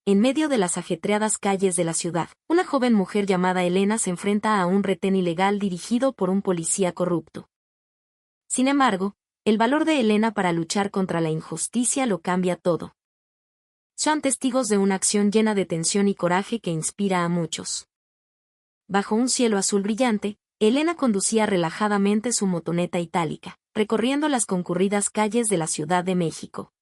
en medio de las ajetreadas calles de la ciudad, una joven mujer llamada Elena se enfrenta a un retén ilegal dirigido por un policía corrupto. Sin embargo, el valor de Elena para luchar contra la injusticia lo cambia todo. Son testigos de una acción llena de tensión y coraje que inspira a muchos. Bajo un cielo azul brillante, Elena conducía relajadamente su motoneta itálica, recorriendo las concurridas calles de la Ciudad de México.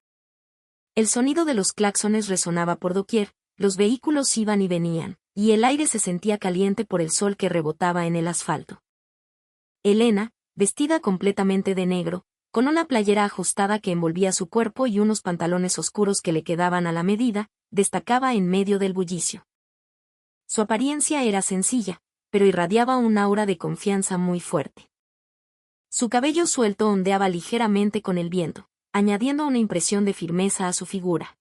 El sonido de los claxones resonaba por doquier, los vehículos iban y venían, y el aire se sentía caliente por el sol que rebotaba en el asfalto. Elena, vestida completamente de negro, con una playera ajustada que envolvía su cuerpo y unos pantalones oscuros que le quedaban a la medida, destacaba en medio del bullicio. Su apariencia era sencilla, pero irradiaba un aura de confianza muy fuerte. Su cabello suelto ondeaba ligeramente con el viento, añadiendo una impresión de firmeza a su figura.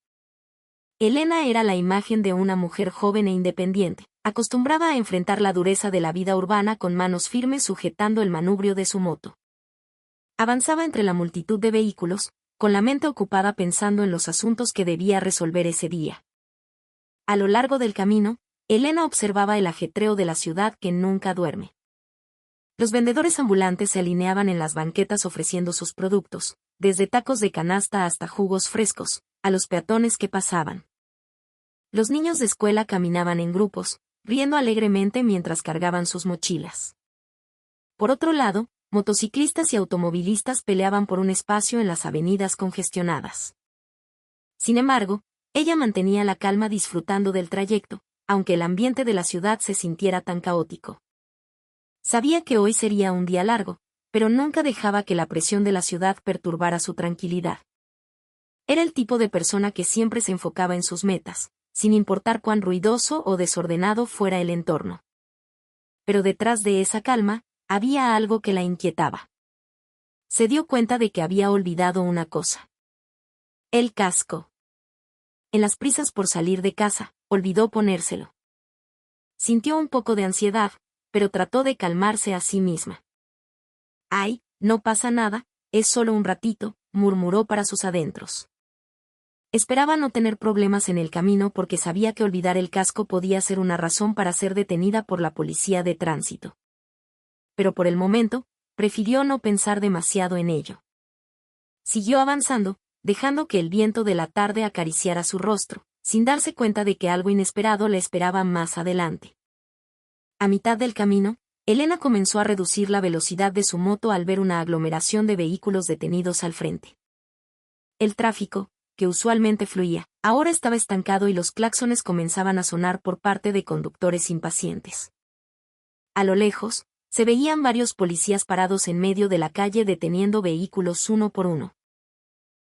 Elena era la imagen de una mujer joven e independiente, acostumbrada a enfrentar la dureza de la vida urbana con manos firmes sujetando el manubrio de su moto. Avanzaba entre la multitud de vehículos, con la mente ocupada pensando en los asuntos que debía resolver ese día. A lo largo del camino, Elena observaba el ajetreo de la ciudad que nunca duerme. Los vendedores ambulantes se alineaban en las banquetas ofreciendo sus productos, desde tacos de canasta hasta jugos frescos, a los peatones que pasaban. Los niños de escuela caminaban en grupos, riendo alegremente mientras cargaban sus mochilas. Por otro lado, motociclistas y automovilistas peleaban por un espacio en las avenidas congestionadas. Sin embargo, ella mantenía la calma disfrutando del trayecto, aunque el ambiente de la ciudad se sintiera tan caótico. Sabía que hoy sería un día largo, pero nunca dejaba que la presión de la ciudad perturbara su tranquilidad. Era el tipo de persona que siempre se enfocaba en sus metas, sin importar cuán ruidoso o desordenado fuera el entorno. Pero detrás de esa calma, había algo que la inquietaba. Se dio cuenta de que había olvidado una cosa. El casco. En las prisas por salir de casa, olvidó ponérselo. Sintió un poco de ansiedad, pero trató de calmarse a sí misma. «Ay, no pasa nada, es solo un ratito», murmuró para sus adentros. Esperaba no tener problemas en el camino porque sabía que olvidar el casco podía ser una razón para ser detenida por la policía de tránsito. Pero por el momento, prefirió no pensar demasiado en ello. Siguió avanzando, dejando que el viento de la tarde acariciara su rostro, sin darse cuenta de que algo inesperado le esperaba más adelante. A mitad del camino, Elena comenzó a reducir la velocidad de su moto al ver una aglomeración de vehículos detenidos al frente. El tráfico, que usualmente fluía, ahora estaba estancado y los claxones comenzaban a sonar por parte de conductores impacientes. A lo lejos, se veían varios policías parados en medio de la calle deteniendo vehículos uno por uno.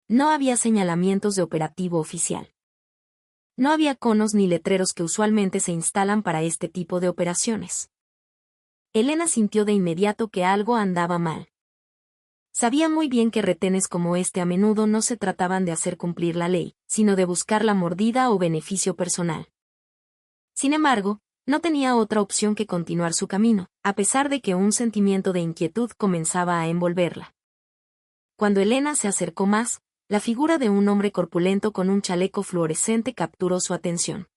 No había señalamientos de operativo oficial. No había conos ni letreros que usualmente se instalan para este tipo de operaciones. Elena sintió de inmediato que algo andaba mal. Sabía muy bien que retenes como este a menudo no se trataban de hacer cumplir la ley, sino de buscar la mordida o beneficio personal. Sin embargo, no tenía otra opción que continuar su camino, a pesar de que un sentimiento de inquietud comenzaba a envolverla. Cuando Elena se acercó más, la figura de un hombre corpulento con un chaleco fluorescente capturó su atención.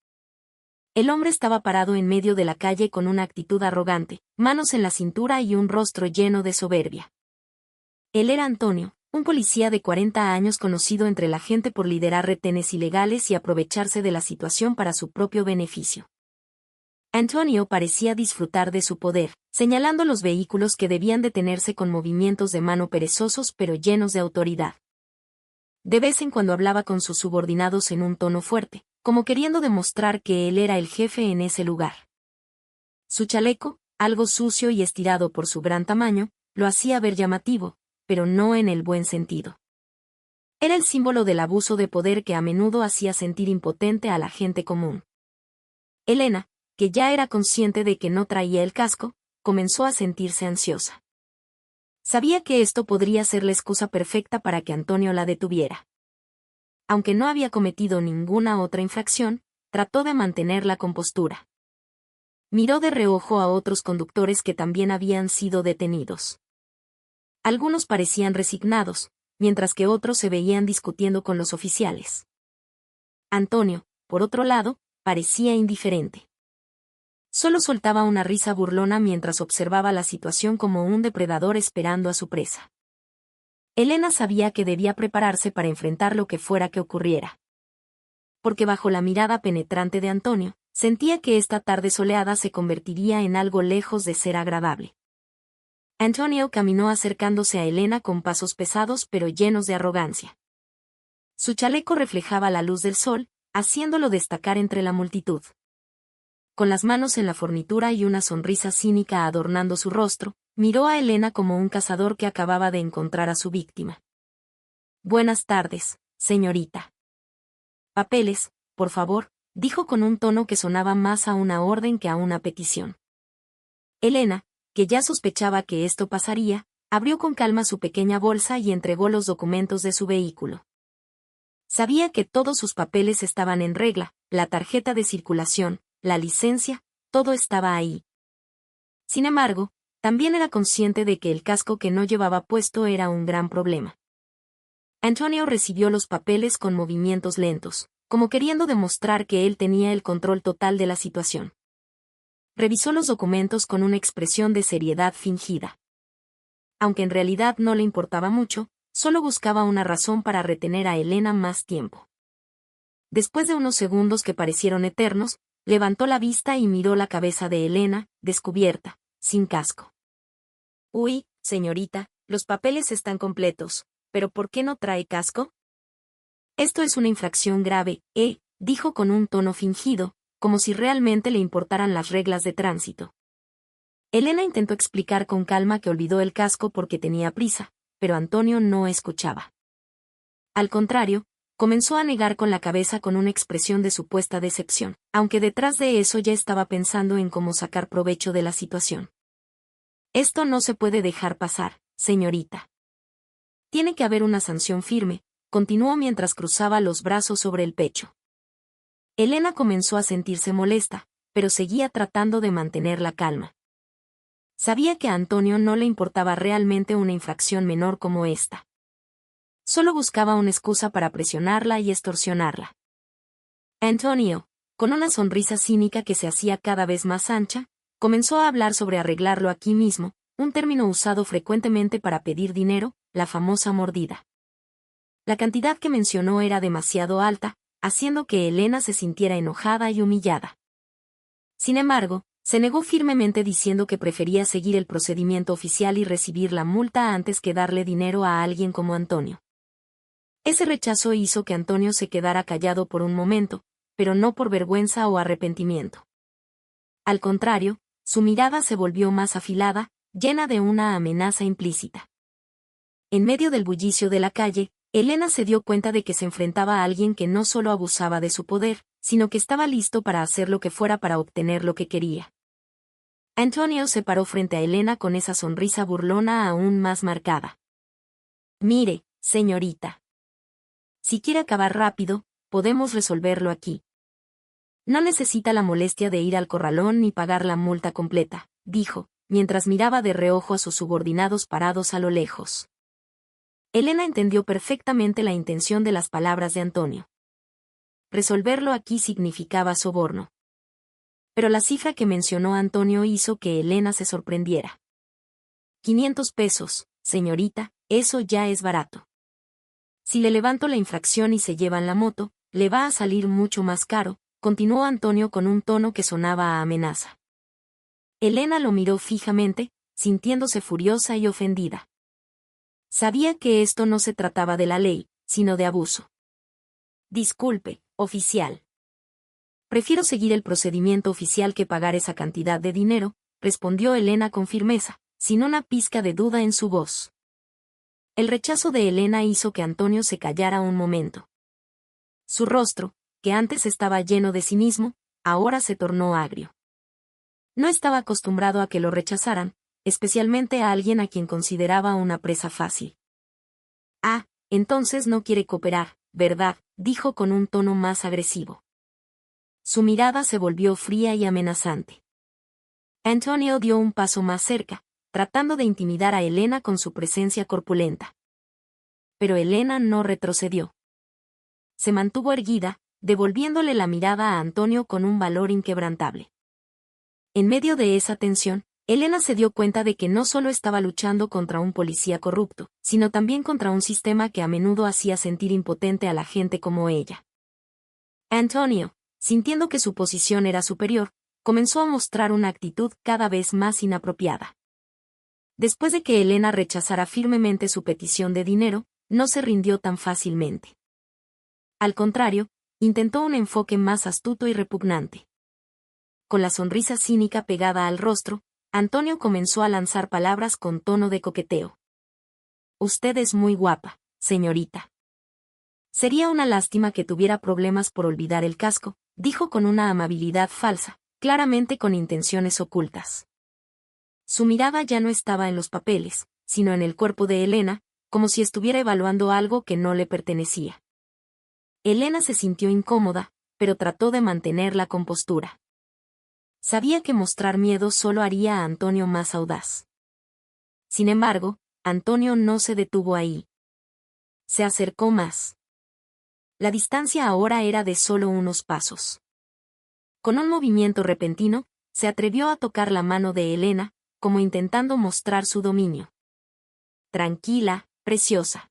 El hombre estaba parado en medio de la calle con una actitud arrogante, manos en la cintura y un rostro lleno de soberbia. Él era Antonio, un policía de 40 años conocido entre la gente por liderar retenes ilegales y aprovecharse de la situación para su propio beneficio. Antonio parecía disfrutar de su poder, señalando los vehículos que debían detenerse con movimientos de mano perezosos pero llenos de autoridad. De vez en cuando hablaba con sus subordinados en un tono fuerte, como queriendo demostrar que él era el jefe en ese lugar. Su chaleco, algo sucio y estirado por su gran tamaño, lo hacía ver llamativo, pero no en el buen sentido. Era el símbolo del abuso de poder que a menudo hacía sentir impotente a la gente común. Elena, que ya era consciente de que no traía el casco, comenzó a sentirse ansiosa. Sabía que esto podría ser la excusa perfecta para que Antonio la detuviera. Aunque no había cometido ninguna otra infracción, trató de mantener la compostura. Miró de reojo a otros conductores que también habían sido detenidos. Algunos parecían resignados, mientras que otros se veían discutiendo con los oficiales. Antonio, por otro lado, parecía indiferente. Solo soltaba una risa burlona mientras observaba la situación como un depredador esperando a su presa. Elena sabía que debía prepararse para enfrentar lo que fuera que ocurriera. Porque bajo la mirada penetrante de Antonio, sentía que esta tarde soleada se convertiría en algo lejos de ser agradable. Antonio caminó acercándose a Elena con pasos pesados pero llenos de arrogancia. Su chaleco reflejaba la luz del sol, haciéndolo destacar entre la multitud. Con las manos en la fornitura y una sonrisa cínica adornando su rostro, miró a Elena como un cazador que acababa de encontrar a su víctima. «Buenas tardes, señorita». «Papeles, por favor», dijo con un tono que sonaba más a una orden que a una petición. Elena, que ya sospechaba que esto pasaría, abrió con calma su pequeña bolsa y entregó los documentos de su vehículo. Sabía que todos sus papeles estaban en regla, la tarjeta de circulación, la licencia, todo estaba ahí. Sin embargo, también era consciente de que el casco que no llevaba puesto era un gran problema. Antonio recibió los papeles con movimientos lentos, como queriendo demostrar que él tenía el control total de la situación. Revisó los documentos con una expresión de seriedad fingida. Aunque en realidad no le importaba mucho, solo buscaba una razón para retener a Elena más tiempo. Después de unos segundos que parecieron eternos, levantó la vista y miró la cabeza de Elena, descubierta, sin casco. «Uy, señorita, los papeles están completos, pero ¿por qué no trae casco?» «Esto es una infracción grave», dijo con un tono fingido, como si realmente le importaran las reglas de tránsito. Elena intentó explicar con calma que olvidó el casco porque tenía prisa, pero Antonio no escuchaba. Al contrario, comenzó a negar con la cabeza con una expresión de supuesta decepción, aunque detrás de eso ya estaba pensando en cómo sacar provecho de la situación. «Esto no se puede dejar pasar, señorita. Tiene que haber una sanción firme», continuó mientras cruzaba los brazos sobre el pecho. Elena comenzó a sentirse molesta, pero seguía tratando de mantener la calma. Sabía que a Antonio no le importaba realmente una infracción menor como esta. Solo buscaba una excusa para presionarla y extorsionarla. Antonio, con una sonrisa cínica que se hacía cada vez más ancha, comenzó a hablar sobre arreglarlo aquí mismo, un término usado frecuentemente para pedir dinero, la famosa mordida. La cantidad que mencionó era demasiado alta, haciendo que Elena se sintiera enojada y humillada. Sin embargo, se negó firmemente diciendo que prefería seguir el procedimiento oficial y recibir la multa antes que darle dinero a alguien como Antonio. Ese rechazo hizo que Antonio se quedara callado por un momento, pero no por vergüenza o arrepentimiento. Al contrario, su mirada se volvió más afilada, llena de una amenaza implícita. En medio del bullicio de la calle, Elena se dio cuenta de que se enfrentaba a alguien que no solo abusaba de su poder, sino que estaba listo para hacer lo que fuera para obtener lo que quería. Antonio se paró frente a Elena con esa sonrisa burlona aún más marcada. «Mire, señorita. Si quiere acabar rápido, podemos resolverlo aquí. No necesita la molestia de ir al corralón ni pagar la multa completa», dijo, mientras miraba de reojo a sus subordinados parados a lo lejos. Elena entendió perfectamente la intención de las palabras de Antonio. Resolverlo aquí significaba soborno. Pero la cifra que mencionó Antonio hizo que Elena se sorprendiera. 500 pesos, señorita, eso ya es barato. Si le levanto la infracción y se llevan la moto, le va a salir mucho más caro, continuó Antonio con un tono que sonaba a amenaza. Elena lo miró fijamente, sintiéndose furiosa y ofendida. Sabía que esto no se trataba de la ley, sino de abuso. «Disculpe, oficial. Prefiero seguir el procedimiento oficial que pagar esa cantidad de dinero», respondió Elena con firmeza, sin una pizca de duda en su voz. El rechazo de Elena hizo que Antonio se callara un momento. Su rostro, que antes estaba lleno de cinismo, ahora se tornó agrio. No estaba acostumbrado a que lo rechazaran, especialmente a alguien a quien consideraba una presa fácil. «Ah, entonces no quiere cooperar, ¿verdad?», dijo con un tono más agresivo. Su mirada se volvió fría y amenazante. Antonio dio un paso más cerca, tratando de intimidar a Elena con su presencia corpulenta. Pero Elena no retrocedió. Se mantuvo erguida, devolviéndole la mirada a Antonio con un valor inquebrantable. En medio de esa tensión, Elena se dio cuenta de que no solo estaba luchando contra un policía corrupto, sino también contra un sistema que a menudo hacía sentir impotente a la gente como ella. Antonio, sintiendo que su posición era superior, comenzó a mostrar una actitud cada vez más inapropiada. Después de que Elena rechazara firmemente su petición de dinero, no se rindió tan fácilmente. Al contrario, intentó un enfoque más astuto y repugnante. Con la sonrisa cínica pegada al rostro, Antonio comenzó a lanzar palabras con tono de coqueteo. Usted es muy guapa, señorita. Sería una lástima que tuviera problemas por olvidar el casco, dijo con una amabilidad falsa, claramente con intenciones ocultas. Su mirada ya no estaba en los papeles, sino en el cuerpo de Elena, como si estuviera evaluando algo que no le pertenecía. Elena se sintió incómoda, pero trató de mantener la compostura. Sabía que mostrar miedo solo haría a Antonio más audaz. Sin embargo, Antonio no se detuvo ahí. Se acercó más. La distancia ahora era de solo unos pasos. Con un movimiento repentino, se atrevió a tocar la mano de Elena, como intentando mostrar su dominio. Tranquila, preciosa.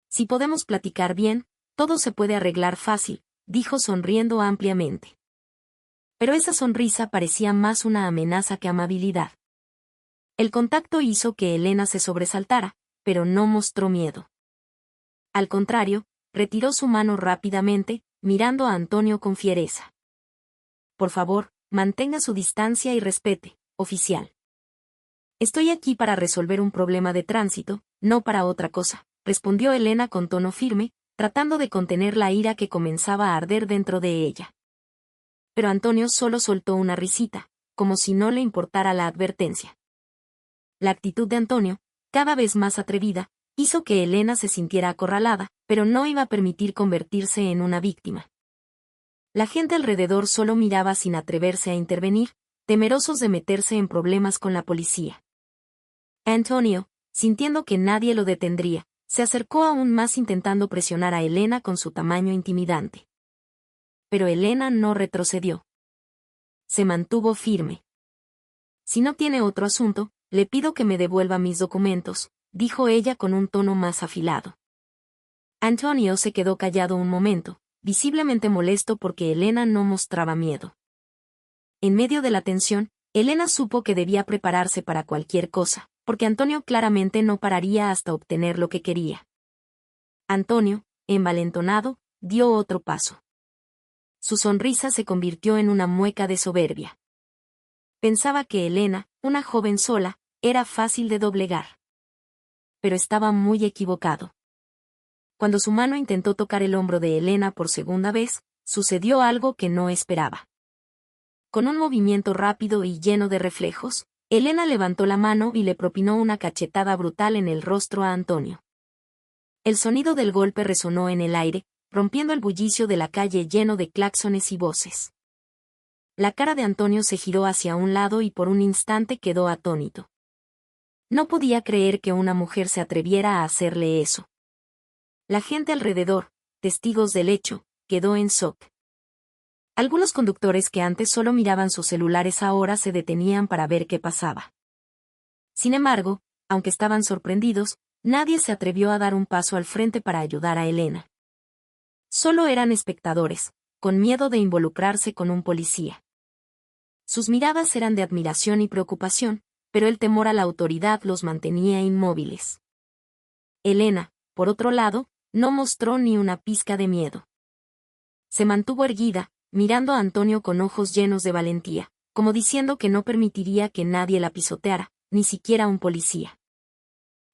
Si podemos platicar bien, todo se puede arreglar fácil, dijo sonriendo ampliamente. Pero esa sonrisa parecía más una amenaza que amabilidad. El contacto hizo que Elena se sobresaltara, pero no mostró miedo. Al contrario, retiró su mano rápidamente, mirando a Antonio con fiereza. Por favor, mantenga su distancia y respete, oficial. Estoy aquí para resolver un problema de tránsito, no para otra cosa, respondió Elena con tono firme, tratando de contener la ira que comenzaba a arder dentro de ella. Pero Antonio solo soltó una risita, como si no le importara la advertencia. La actitud de Antonio, cada vez más atrevida, hizo que Elena se sintiera acorralada, pero no iba a permitir convertirse en una víctima. La gente alrededor solo miraba sin atreverse a intervenir, temerosos de meterse en problemas con la policía. Antonio, sintiendo que nadie lo detendría, se acercó aún más intentando presionar a Elena con su tamaño intimidante. Pero Elena no retrocedió. Se mantuvo firme. Si no tiene otro asunto, le pido que me devuelva mis documentos, dijo ella con un tono más afilado. Antonio se quedó callado un momento, visiblemente molesto porque Elena no mostraba miedo. En medio de la tensión, Elena supo que debía prepararse para cualquier cosa, porque Antonio claramente no pararía hasta obtener lo que quería. Antonio, envalentonado, dio otro paso. Su sonrisa se convirtió en una mueca de soberbia. Pensaba que Elena, una joven sola, era fácil de doblegar. Pero estaba muy equivocado. Cuando su mano intentó tocar el hombro de Elena por segunda vez, sucedió algo que no esperaba. Con un movimiento rápido y lleno de reflejos, Elena levantó la mano y le propinó una cachetada brutal en el rostro a Antonio. El sonido del golpe resonó en el aire, rompiendo el bullicio de la calle lleno de claxones y voces. La cara de Antonio se giró hacia un lado y por un instante quedó atónito. No podía creer que una mujer se atreviera a hacerle eso. La gente alrededor, testigos del hecho, quedó en shock. Algunos conductores que antes solo miraban sus celulares ahora se detenían para ver qué pasaba. Sin embargo, aunque estaban sorprendidos, nadie se atrevió a dar un paso al frente para ayudar a Elena. Solo eran espectadores, con miedo de involucrarse con un policía. Sus miradas eran de admiración y preocupación, pero el temor a la autoridad los mantenía inmóviles. Elena, por otro lado, no mostró ni una pizca de miedo. Se mantuvo erguida, mirando a Antonio con ojos llenos de valentía, como diciendo que no permitiría que nadie la pisoteara, ni siquiera un policía.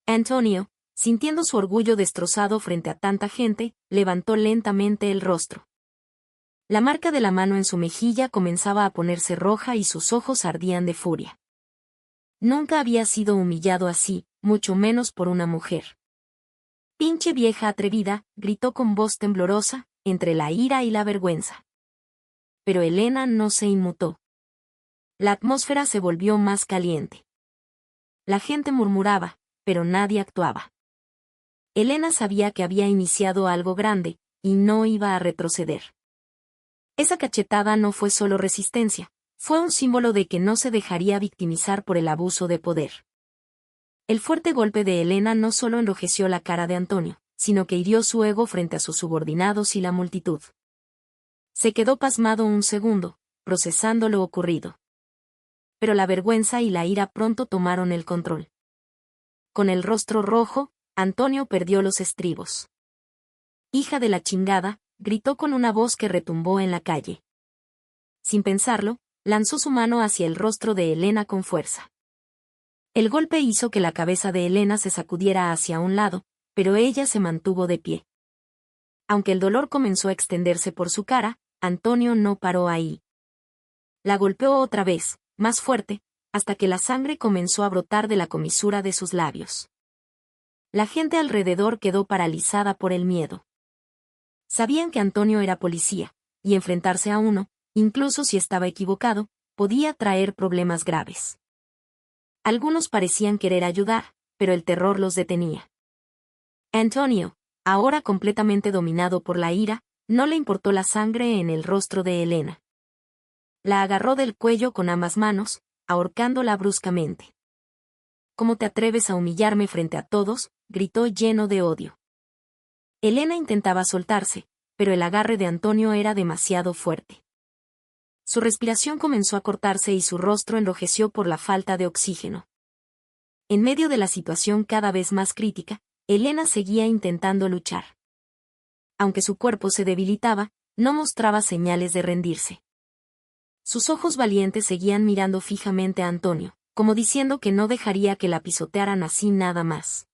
Antonio, sintiendo su orgullo destrozado frente a tanta gente, levantó lentamente el rostro. La marca de la mano en su mejilla comenzaba a ponerse roja y sus ojos ardían de furia. Nunca había sido humillado así, mucho menos por una mujer. «Pinche vieja atrevida», gritó con voz temblorosa, entre la ira y la vergüenza. Pero Elena no se inmutó. La atmósfera se volvió más caliente. La gente murmuraba, pero nadie actuaba. Elena sabía que había iniciado algo grande, y no iba a retroceder. Esa cachetada no fue solo resistencia, fue un símbolo de que no se dejaría victimizar por el abuso de poder. El fuerte golpe de Elena no solo enrojeció la cara de Antonio, sino que hirió su ego frente a sus subordinados y la multitud. Se quedó pasmado un segundo, procesando lo ocurrido. Pero la vergüenza y la ira pronto tomaron el control. Con el rostro rojo, Antonio perdió los estribos. «Hija de la chingada», gritó con una voz que retumbó en la calle. Sin pensarlo, lanzó su mano hacia el rostro de Elena con fuerza. El golpe hizo que la cabeza de Elena se sacudiera hacia un lado, pero ella se mantuvo de pie. Aunque el dolor comenzó a extenderse por su cara, Antonio no paró ahí. La golpeó otra vez, más fuerte, hasta que la sangre comenzó a brotar de la comisura de sus labios. La gente alrededor quedó paralizada por el miedo. Sabían que Antonio era policía, y enfrentarse a uno, incluso si estaba equivocado, podía traer problemas graves. Algunos parecían querer ayudar, pero el terror los detenía. Antonio, ahora completamente dominado por la ira, no le importó la sangre en el rostro de Elena. La agarró del cuello con ambas manos, ahorcándola bruscamente. «¿Cómo te atreves a humillarme frente a todos?», gritó lleno de odio. Elena intentaba soltarse, pero el agarre de Antonio era demasiado fuerte. Su respiración comenzó a cortarse y su rostro enrojeció por la falta de oxígeno. En medio de la situación cada vez más crítica, Elena seguía intentando luchar. Aunque su cuerpo se debilitaba, no mostraba señales de rendirse. Sus ojos valientes seguían mirando fijamente a Antonio, como diciendo que no dejaría que la pisotearan así nada más.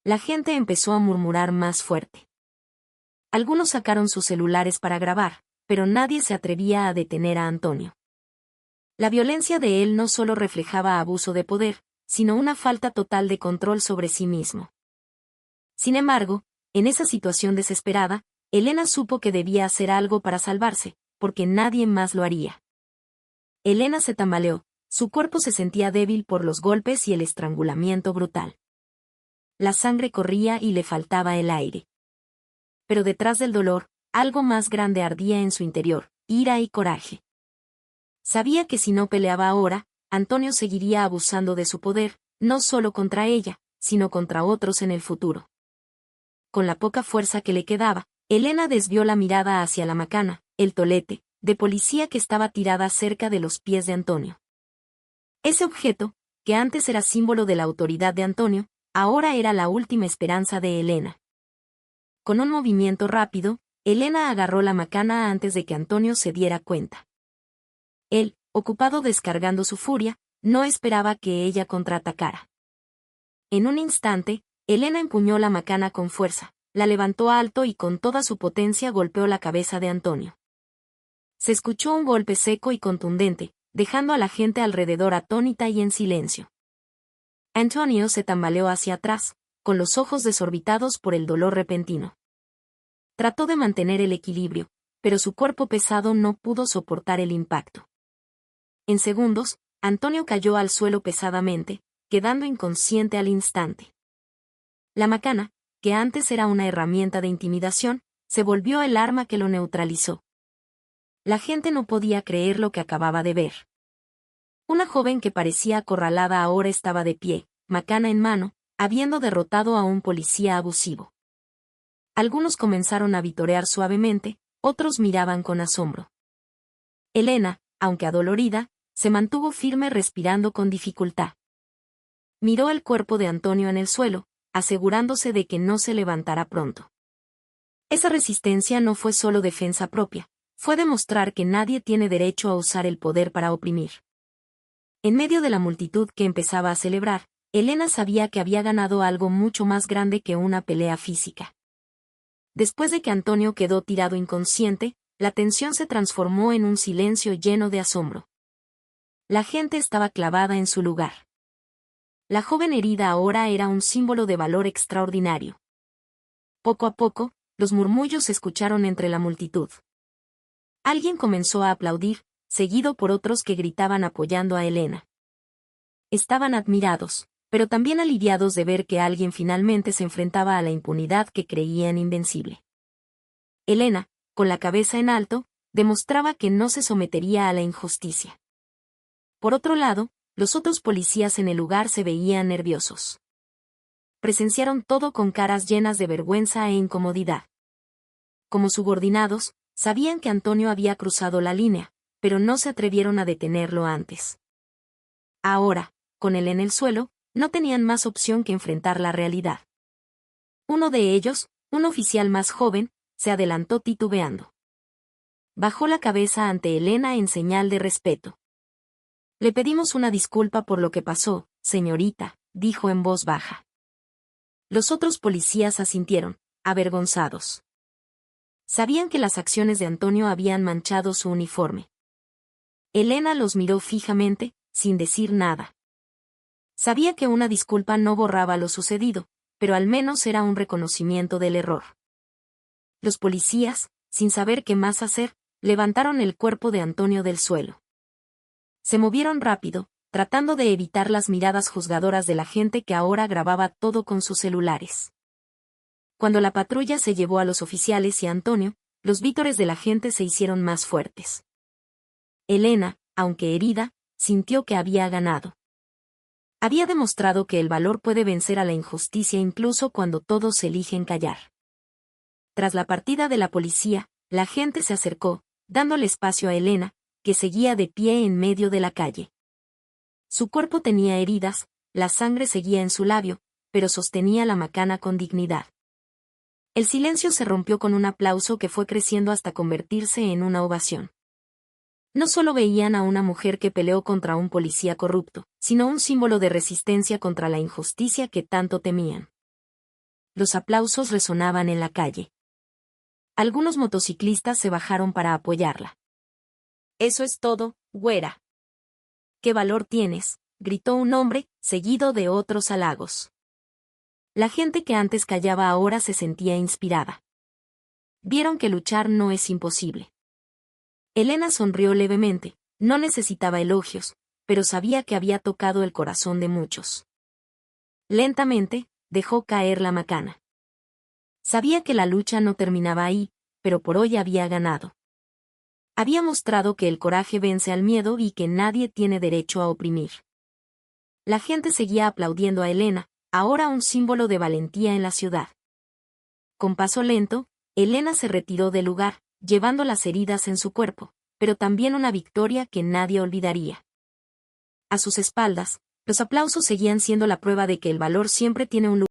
La gente empezó a murmurar más fuerte. Algunos sacaron sus celulares para grabar, pero nadie se atrevía a detener a Antonio. La violencia de él no solo reflejaba abuso de poder, sino una falta total de control sobre sí mismo. Sin embargo, en esa situación desesperada, Elena supo que debía hacer algo para salvarse, porque nadie más lo haría. Elena se tambaleó, su cuerpo se sentía débil por los golpes y el estrangulamiento brutal. La sangre corría y le faltaba el aire. Pero detrás del dolor, algo más grande ardía en su interior, ira y coraje. Sabía que si no peleaba ahora, Antonio seguiría abusando de su poder, no solo contra ella, sino contra otros en el futuro. Con la poca fuerza que le quedaba, Elena desvió la mirada hacia la macana, el tolete, de policía que estaba tirada cerca de los pies de Antonio. Ese objeto, que antes era símbolo de la autoridad de Antonio, ahora era la última esperanza de Elena. Con un movimiento rápido, Elena agarró la macana antes de que Antonio se diera cuenta. Él, ocupado descargando su furia, no esperaba que ella contraatacara. En un instante, Elena empuñó la macana con fuerza, la levantó alto y con toda su potencia golpeó la cabeza de Antonio. Se escuchó un golpe seco y contundente, dejando a la gente alrededor atónita y en silencio. Antonio se tambaleó hacia atrás, con los ojos desorbitados por el dolor repentino. Trató de mantener el equilibrio, pero su cuerpo pesado no pudo soportar el impacto. En segundos, Antonio cayó al suelo pesadamente, quedando inconsciente al instante. La macana, que antes era una herramienta de intimidación, se volvió el arma que lo neutralizó. La gente no podía creer lo que acababa de ver. Una joven que parecía acorralada ahora estaba de pie, macana en mano, habiendo derrotado a un policía abusivo. Algunos comenzaron a vitorear suavemente, otros miraban con asombro. Elena, aunque adolorida, se mantuvo firme respirando con dificultad. Miró el cuerpo de Antonio en el suelo, asegurándose de que no se levantara pronto. Esa resistencia no fue solo defensa propia, fue demostrar que nadie tiene derecho a usar el poder para oprimir. En medio de la multitud que empezaba a celebrar, Elena sabía que había ganado algo mucho más grande que una pelea física. Después de que Antonio quedó tirado inconsciente, la tensión se transformó en un silencio lleno de asombro. La gente estaba clavada en su lugar. La joven herida ahora era un símbolo de valor extraordinario. Poco a poco, los murmullos se escucharon entre la multitud. Alguien comenzó a aplaudir, seguido por otros que gritaban apoyando a Elena. Estaban admirados, pero también aliviados de ver que alguien finalmente se enfrentaba a la impunidad que creían invencible. Elena, con la cabeza en alto, demostraba que no se sometería a la injusticia. Por otro lado, los otros policías en el lugar se veían nerviosos. Presenciaron todo con caras llenas de vergüenza e incomodidad. Como subordinados, sabían que Antonio había cruzado la línea, pero no se atrevieron a detenerlo antes. Ahora, con él en el suelo, no tenían más opción que enfrentar la realidad. Uno de ellos, un oficial más joven, se adelantó titubeando. Bajó la cabeza ante Elena en señal de respeto. Le pedimos una disculpa por lo que pasó, señorita, dijo en voz baja. Los otros policías asintieron, avergonzados. Sabían que las acciones de Antonio habían manchado su uniforme. Elena los miró fijamente, sin decir nada. Sabía que una disculpa no borraba lo sucedido, pero al menos era un reconocimiento del error. Los policías, sin saber qué más hacer, levantaron el cuerpo de Antonio del suelo. Se movieron rápido, tratando de evitar las miradas juzgadoras de la gente que ahora grababa todo con sus celulares. Cuando la patrulla se llevó a los oficiales y a Antonio, los vítores de la gente se hicieron más fuertes. Elena, aunque herida, sintió que había ganado. Había demostrado que el valor puede vencer a la injusticia incluso cuando todos eligen callar. Tras la partida de la policía, la gente se acercó, dándole espacio a Elena, que seguía de pie en medio de la calle. Su cuerpo tenía heridas, la sangre seguía en su labio, pero sostenía la macana con dignidad. El silencio se rompió con un aplauso que fue creciendo hasta convertirse en una ovación. No solo veían a una mujer que peleó contra un policía corrupto, sino un símbolo de resistencia contra la injusticia que tanto temían. Los aplausos resonaban en la calle. Algunos motociclistas se bajaron para apoyarla. «Eso es todo, güera». «¿Qué valor tienes?», gritó un hombre, seguido de otros halagos. La gente que antes callaba ahora se sentía inspirada. Vieron que luchar no es imposible. Elena sonrió levemente, no necesitaba elogios, pero sabía que había tocado el corazón de muchos. Lentamente, dejó caer la macana. Sabía que la lucha no terminaba ahí, pero por hoy había ganado. Había mostrado que el coraje vence al miedo y que nadie tiene derecho a oprimir. La gente seguía aplaudiendo a Elena, ahora un símbolo de valentía en la ciudad. Con paso lento, Elena se retiró del lugar, llevando las heridas en su cuerpo, pero también una victoria que nadie olvidaría. A sus espaldas, los aplausos seguían siendo la prueba de que el valor siempre tiene un lugar.